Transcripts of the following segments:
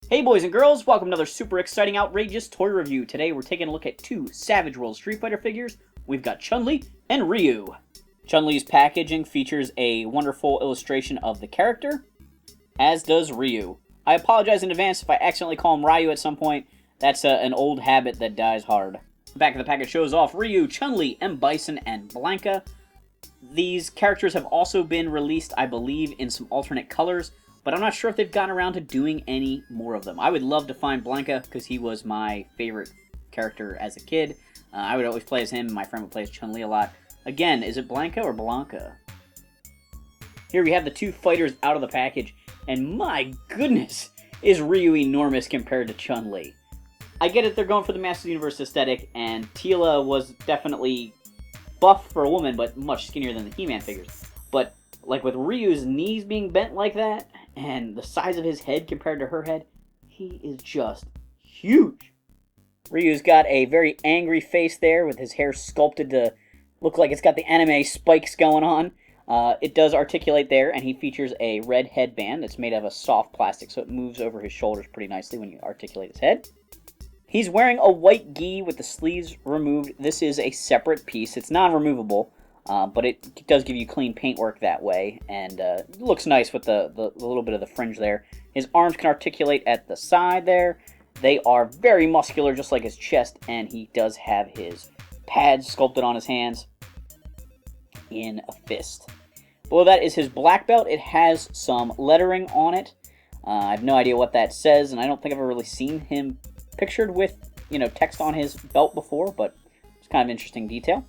Hey boys and girls, welcome to another super exciting, outrageous toy review. Today we're taking a look at two Savage World Street Fighter figures. We've got Chun Li and Ryu. Chun Li's packaging features a wonderful illustration of the character, as does Ryu. I apologize in advance if I accidentally call him Ryu at some point. That's an old habit that dies hard. The back of the package shows off Ryu, Chun Li, M. Bison, and Blanka. These characters have also been released, I believe, in some alternate colors, but I'm not sure if they've gotten around to doing any more of them. I would love to find Blanka, because he was my favorite character as a kid. I would always play as him, and my friend would play as Chun Li a lot. Again, is it Blanka or Blanka? Here we have the two fighters out of the package, and my goodness, is Ryu enormous compared to Chun Li. I get it, they're going for the Masters of the Universe aesthetic, and Teela was definitely buff for a woman, but much skinnier than the He-Man figures. But, like with Ryu's knees being bent like that, and the size of his head compared to her head, he is just huge. Ryu's got a very angry face there with his hair sculpted to look like it's got the anime spikes going on. It does articulate there, and he features a red headband that's made of a soft plastic, so it moves over his shoulders pretty nicely when you articulate his head. He's wearing a white gi with the sleeves removed. This is a separate piece. It's non-removable. But it does give you clean paintwork that way, and it looks nice with the little bit of the fringe there. His arms can articulate at the side there. They are very muscular, just like his chest, and he does have his pads sculpted on his hands in a fist. Below that is his black belt. It has some lettering on it. I have no idea what that says, and I don't think I've ever really seen him pictured with, text on his belt before, but it's kind of an interesting detail.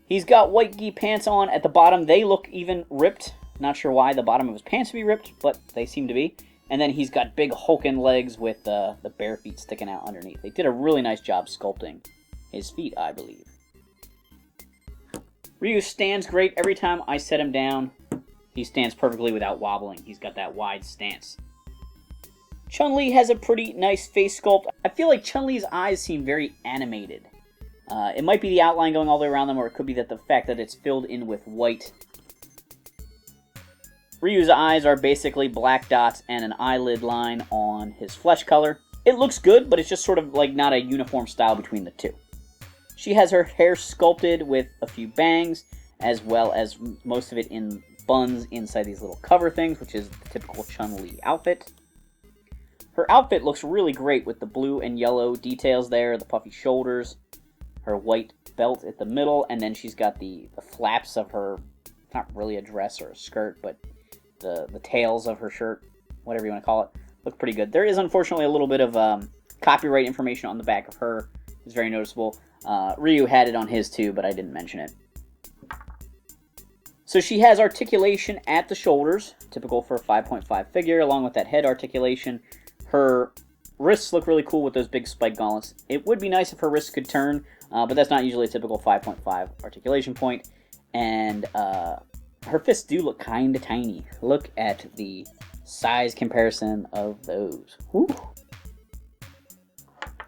He's got white gi pants on at the bottom. They look even ripped. Not sure why the bottom of his pants would be ripped, but they seem to be. And then he's got big hulking legs with the bare feet sticking out underneath. They did a really nice job sculpting his feet, I believe. Ryu stands great. Every time I set him down, he stands perfectly without wobbling. He's got that wide stance. Chun Li has a pretty nice face sculpt. I feel like Chun Li's eyes seem very animated. It might be the outline going all the way around them, or it could be that the fact that it's filled in with white. Ryu's eyes are basically black dots and an eyelid line on his flesh color. It looks good, but it's just sort of like not a uniform style between the two. She has her hair sculpted with a few bangs, as well as most of it in buns inside these little cover things, which is the typical Chun Li outfit. Her outfit looks really great with the blue and yellow details there, the puffy shoulders, her white belt at the middle, and then she's got the flaps of her, not really a dress or a skirt, but the tails of her shirt, whatever you want to call it, look pretty good. There is unfortunately a little bit of copyright information on the back of her. It's very noticeable. Ryu had it on his too, but I didn't mention it. So she has articulation at the shoulders, typical for a 5.5 figure, along with that head articulation. Her wrists look really cool with those big spike gauntlets. It would be nice if her wrists could turn, but that's not usually a typical 5.5 articulation point. And her fists do look kind of tiny. Look at the size comparison of those. Whew.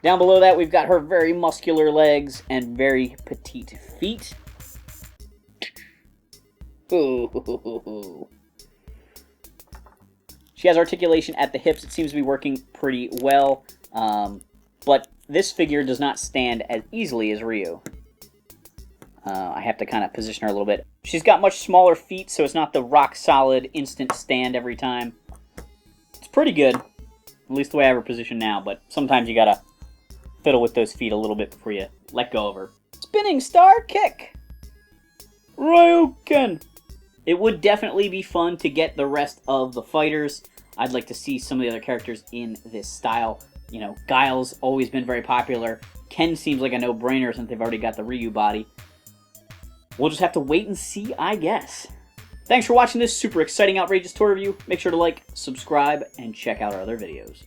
Down below that, we've got her very muscular legs and very petite feet. Ooh. She has articulation at the hips. It seems to be working pretty well, but this figure does not stand as easily as Ryu. I have to kind of position her a little bit. She's got much smaller feet, so it's not the rock-solid instant stand every time. It's pretty good, at least the way I have her positioned now, but sometimes you gotta fiddle with those feet a little bit before you let go of her. Spinning star kick! Ryu Chun! It would definitely be fun to get the rest of the fighters. I'd like to see some of the other characters in this style. Guile's always been very popular. Ken seems like a no-brainer since they've already got the Ryu body. We'll just have to wait and see, I guess. Thanks for watching this super exciting, outrageous toy review. Make sure to like, subscribe, and check out our other videos.